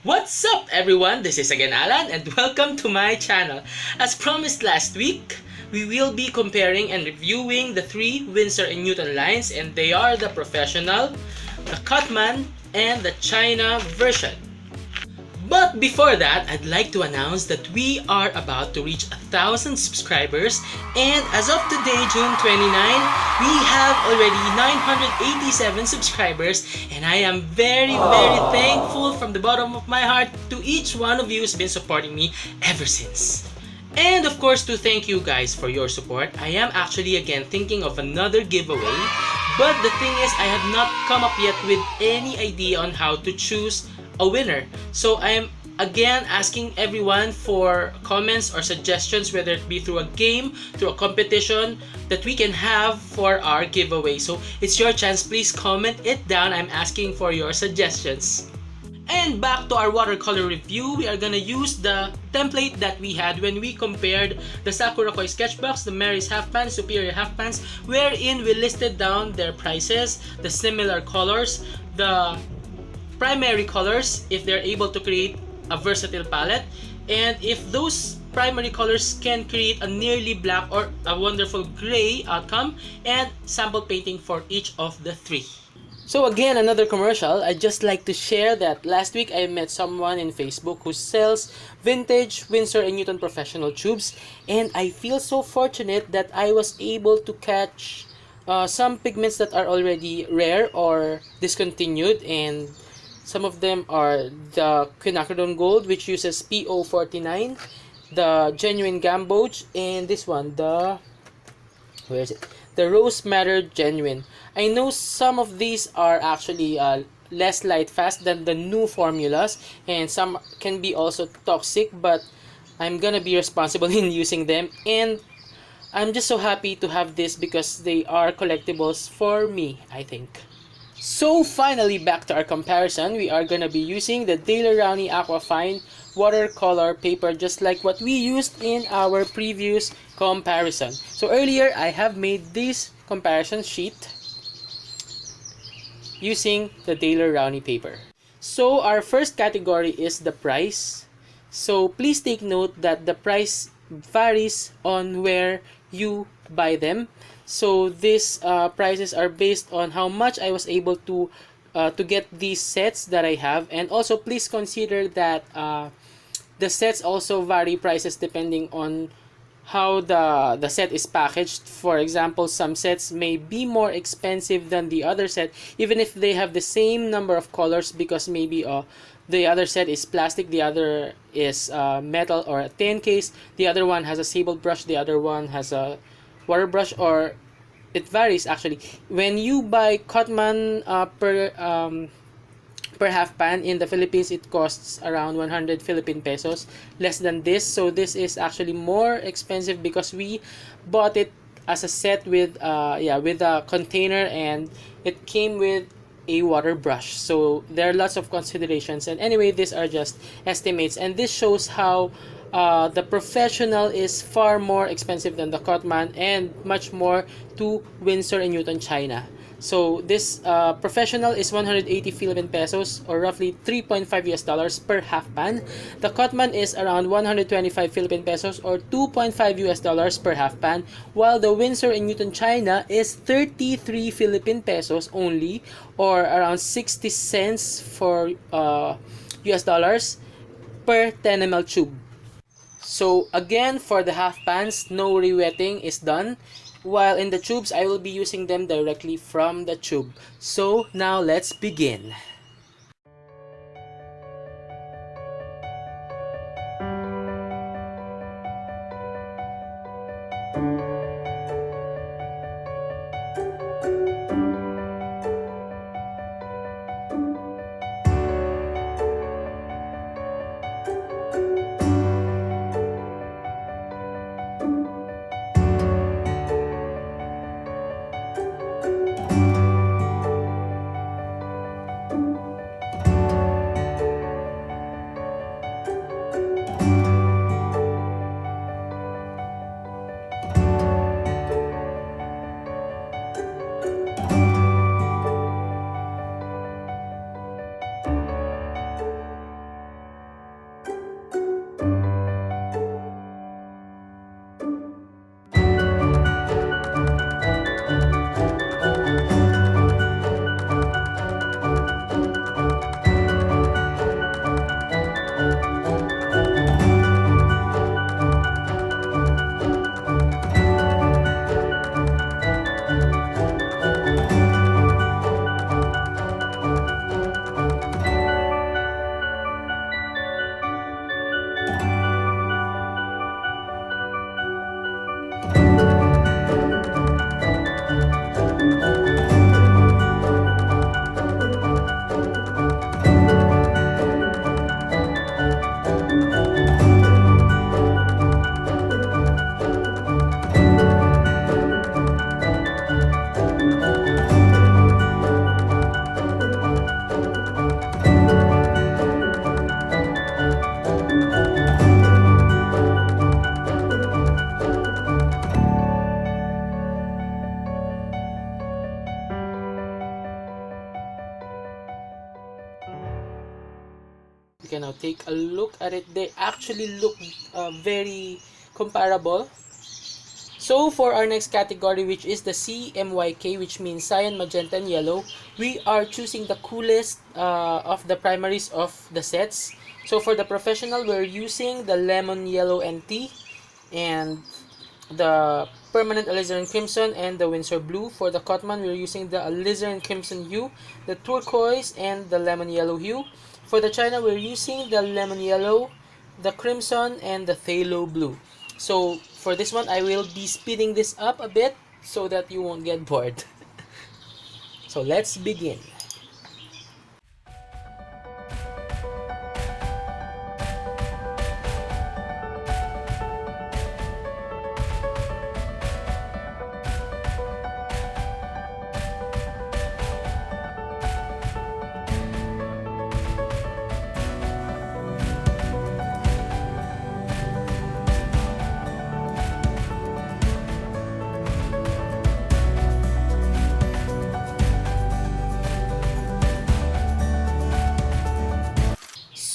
What's up everyone? This is again Alan and welcome to my channel. As promised last week, we will be comparing and reviewing the three Winsor and Newton lines, and they are the professional, the Cotman, and the China version. But before that, I'd like to announce that we are about to reach 1,000 subscribers, and as of today, June 29, we have already 987 subscribers, and I am very thankful from the bottom of my heart to each one of you who's been supporting me ever since. And of course, to thank you guys for your support, I am actually again thinking of another giveaway, but the thing is, I have not come up yet with any idea on how to choose a winner. So I am again asking everyone for comments or suggestions, whether it be through a game, through a competition that we can have for our giveaway. So it's your chance, please comment it down. I'm asking for your suggestions. And back to our watercolor review, we are gonna use the template that we had when we compared the Sakura Koi sketchbox, the Mary's half pans, Superior half pans, wherein we listed down their prices, the similar colors, the primary colors, if they're able to create a versatile palette, and if those primary colors can create a nearly black or a wonderful gray outcome, and sample painting for each of the three. So again, another commercial. I'd just like to share that last week I met someone in Facebook who sells vintage Winsor & Newton professional tubes, and I feel so fortunate that I was able to catch some pigments that are already rare or discontinued, and some of them are the quinacridone gold, which uses PO49, the genuine gamboge, and this one, the the rose madder genuine. I know some of these are actually less light fast than the new formulas, and some can be also toxic, but I'm gonna be responsible in using them, and I'm just so happy to have this because they are collectibles for me, I think. So finally, back to our comparison, we are gonna be using the Daler Rowney Aquafine watercolor paper, just like what we used in our previous comparison. So earlier, I have made this comparison sheet using the Daler Rowney paper. So our first category is the price. So please take note that the price varies on where you buy them. So these prices are based on how much I was able to get these sets that I have, and also please consider that the sets also vary prices depending on how the set is packaged. For example, some sets may be more expensive than the other set, even if they have the same number of colors, because maybe the other set is plastic, the other is metal or a tin case, the other one has a sable brush, the other one has a water brush, or it varies actually. When you buy Cotman per half pan in the Philippines, it costs around 100 Philippine pesos, less than this. So this is actually more expensive because we bought it as a set with with a container, and it came with a water brush. So there are lots of considerations, and anyway, these are just estimates, and this shows how the professional is far more expensive than the Cotman, and much more to Winsor & Newton China. So this professional is 180 Philippine pesos, or roughly 3.5 US dollars per half pan. The Cotman is around 125 Philippine pesos, or 2.5 US dollars per half pan, while the Winsor & Newton China is 33 Philippine pesos only, or around 60 cents for US dollars per 10 ml tube. So again, for the half pans, no rewetting is done, while in the tubes, I will be using them directly from the tube. So now let's begin. can now take a look at it. They actually look very comparable. So for our next category, which is the CMYK, which means cyan, magenta, and yellow, we are choosing the coolest of the primaries of the sets. So for the professional, we're using the lemon yellow and tea, and the permanent alizarin crimson and the Winsor blue. For the Cotman, we're using the alizarin crimson hue, the turquoise, and the lemon yellow hue. For the China, we're using the lemon yellow, the crimson, and the phthalo blue. So for this one, I will be speeding this up a bit so that you won't get bored. So let's begin.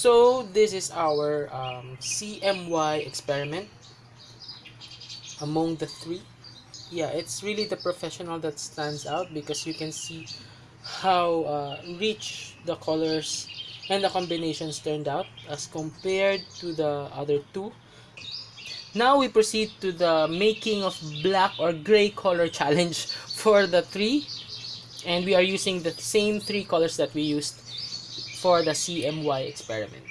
So this is our CMY experiment among the three. Yeah, it's really the professional that stands out because you can see how rich the colors and the combinations turned out as compared to the other two. Now we proceed to the making of black or gray color challenge for the three, and we are using the same three colors that we used for the CMY experiment.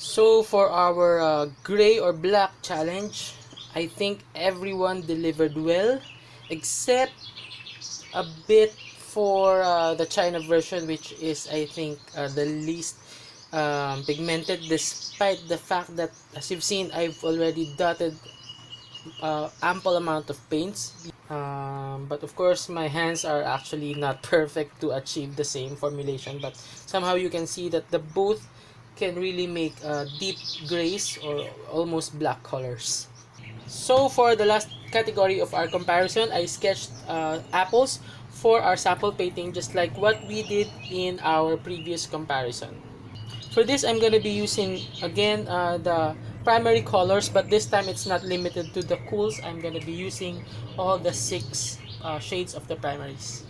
So for our gray or black challenge, I think everyone delivered well, except a bit for the China version, which is I think the least pigmented, despite the fact that, as you've seen, I've already dotted ample amount of paints. But of course my hands are actually not perfect to achieve the same formulation, but somehow you can see that the both can really make deep grays or almost black colors. So for the last category of our comparison, I sketched apples for our sample painting, just like what we did in our previous comparison. For this, I'm going to be using again the primary colors, but this time it's not limited to the cools. I'm going to be using all the 6 shades of the primaries.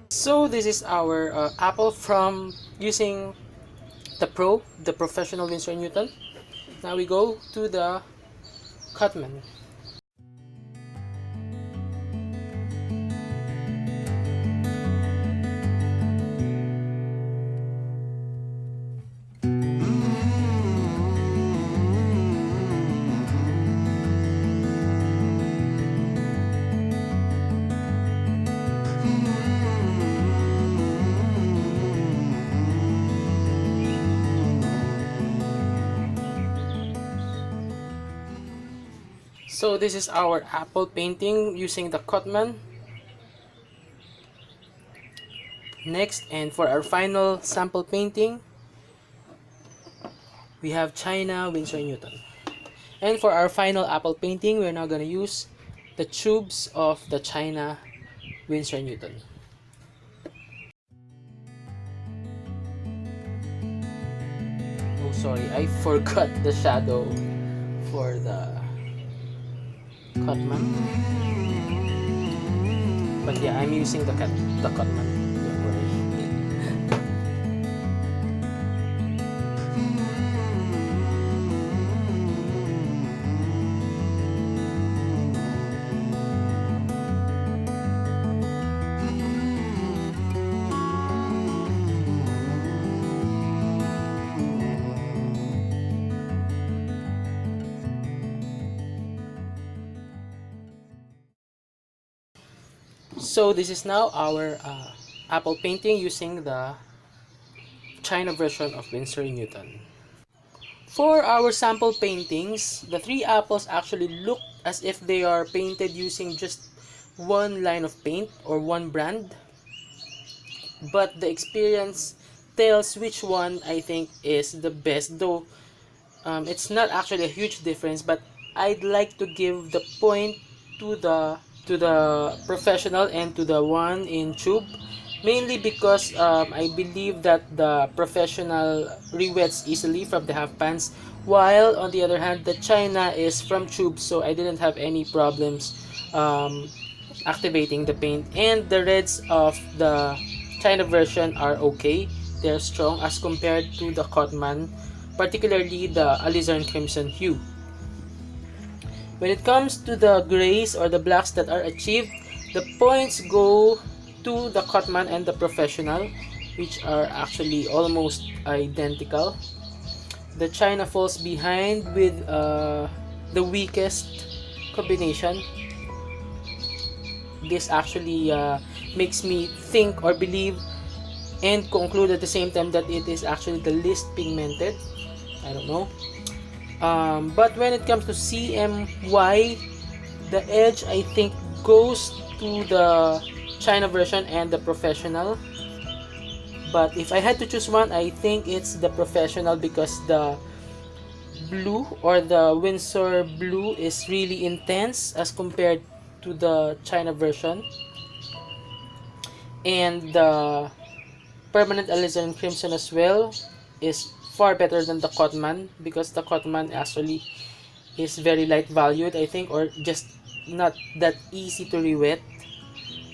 So this is our apple from using the professional Winsor Newton. Now we go to the Cotman. So this is our apple painting using the Cotman. Next, and for our final sample painting, we have China Winsor Newton. And for our final apple painting, we're now going to use the tubes of the China Winsor Newton. Oh, sorry, I forgot the shadow for the Cotman. But yeah, I'm using the Cotman. Don't worry. So this is now our apple painting using the China version of Winsor Newton. For our sample paintings, the three apples actually look as if they are painted using just one line of paint or one brand. But the experience tells which one I think is the best, though it's not actually a huge difference, but I'd like to give the point to the professional and to the one in tube, mainly because I believe that the professional rewets easily from the half pans, while on the other hand the China is from tube, so I didn't have any problems activating the paint. And the reds of the China version are okay, they're strong as compared to the Cotman, particularly the alizarin crimson hue. When it comes to the grays or the blacks that are achieved, the points go to the Cotman and the professional, which are actually almost identical. The China falls behind with the weakest combination. This actually makes me think or believe and conclude at the same time that it is actually the least pigmented. I don't know. But when it comes to CMY, the edge I think goes to the China version and the professional. But if I had to choose one, I think it's the professional, because the blue or the Winsor blue is really intense as compared to the China version. And the permanent alizarin crimson as well is far better than the Cotman, because the Cotman actually is very light valued, I think, or just not that easy to rewet.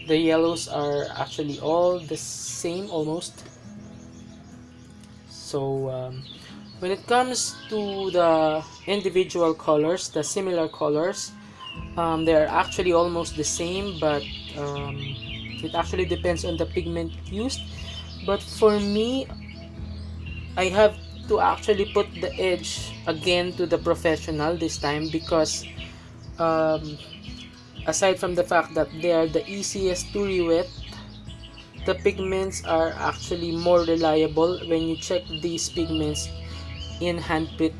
The yellows are actually all the same almost. So when it comes to the individual colors, the similar colors, they are actually almost the same, but it actually depends on the pigment used. But for me, I have to actually put the edge again to the professional this time, because aside from the fact that they are the easiest to rewet, the pigments are actually more reliable when you check these pigments in handprint.com.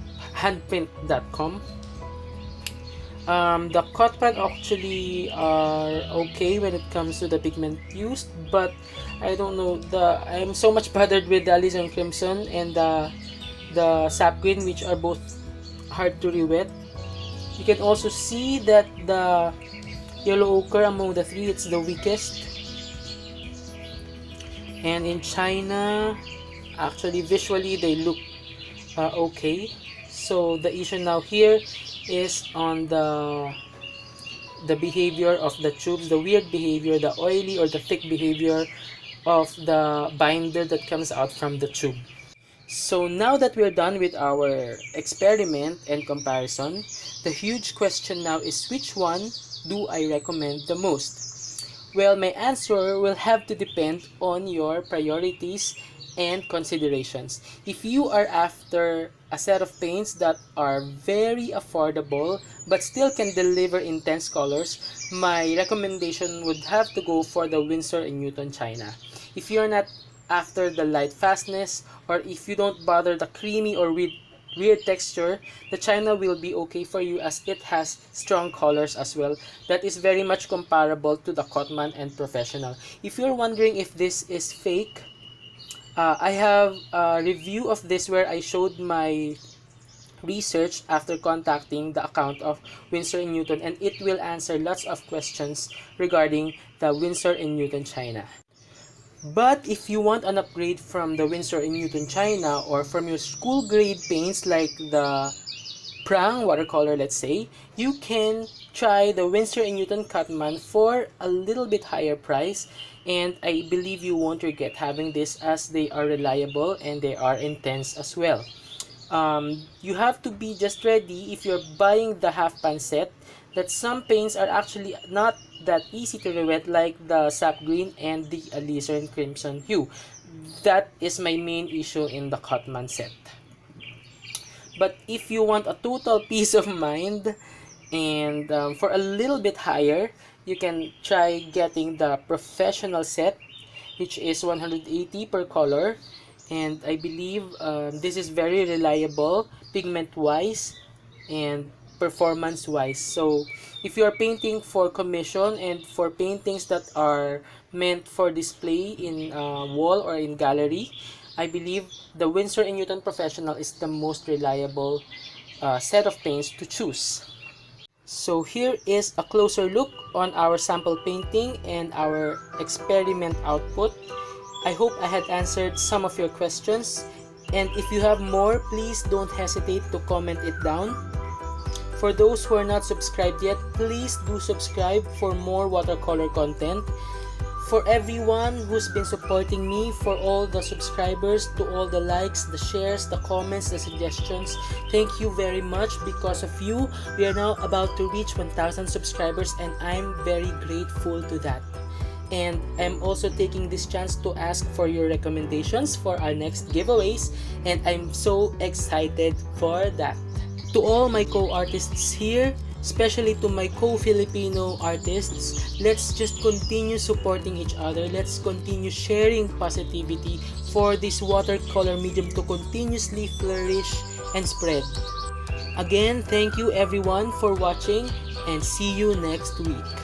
The Cotman actually are okay when it comes to the pigment used, but I don't know, I'm so much bothered with the alizarin crimson and the sap green, which are both hard to rewet. You can also see that the yellow ochre among the three, it's the weakest. And in China, actually visually they look okay. So the issue now here is on the behavior of the tubes, the weird behavior, the oily or the thick behavior of the binder that comes out from the tube. So now that we're done with our experiment and comparison, the huge question now is, which one do I recommend the most? Well, my answer will have to depend on your priorities and considerations. If you are after a set of paints that are very affordable but still can deliver intense colors, my recommendation would have to go for the Winsor & Newton China. If you're not after the light fastness, or if you don't bother the creamy or weird texture, the China will be okay for you, as it has strong colors as well that is very much comparable to the Cotman and Professional. If you're wondering if this is fake, I have a review of this where I showed my research after contacting the account of Winsor & Newton, and it will answer lots of questions regarding the Winsor & Newton China. But if you want an upgrade from the Winsor & Newton China or from your school grade paints like the Prang watercolor, let's say, you can try the Winsor & Newton Cotman for a little bit higher price, and I believe you won't regret having this as they are reliable and they are intense as well. You have to be just ready if you're buying the half pan set that some paints are actually not that easy to rewet, like the sap green and the alizarin crimson hue. That is my main issue in the Cotman set. But if you want a total peace of mind and for a little bit higher, you can try getting the professional set, which is 180 per color, and I believe this is very reliable pigment wise and performance wise. So if you are painting for commission and for paintings that are meant for display in wall or in gallery, I believe the Winsor & Newton Professional is the most reliable set of paints to choose. So here is a closer look on our sample painting and our experiment output. I hope I had answered some of your questions, and if you have more, please don't hesitate to comment it down. For those who are not subscribed yet, please do subscribe for more watercolor content. For everyone who's been supporting me, for all the subscribers, to all the likes, the shares, the comments, the suggestions, thank you very much. Because of you, we are now about to reach 1,000 subscribers, and I'm very grateful to that. And I'm also taking this chance to ask for your recommendations for our next giveaways, and I'm so excited for that. To all my co-artists here, especially to my co-Filipino artists, let's just continue supporting each other. Let's continue sharing positivity for this watercolor medium to continuously flourish and spread. Again, thank you everyone for watching, and see you next week.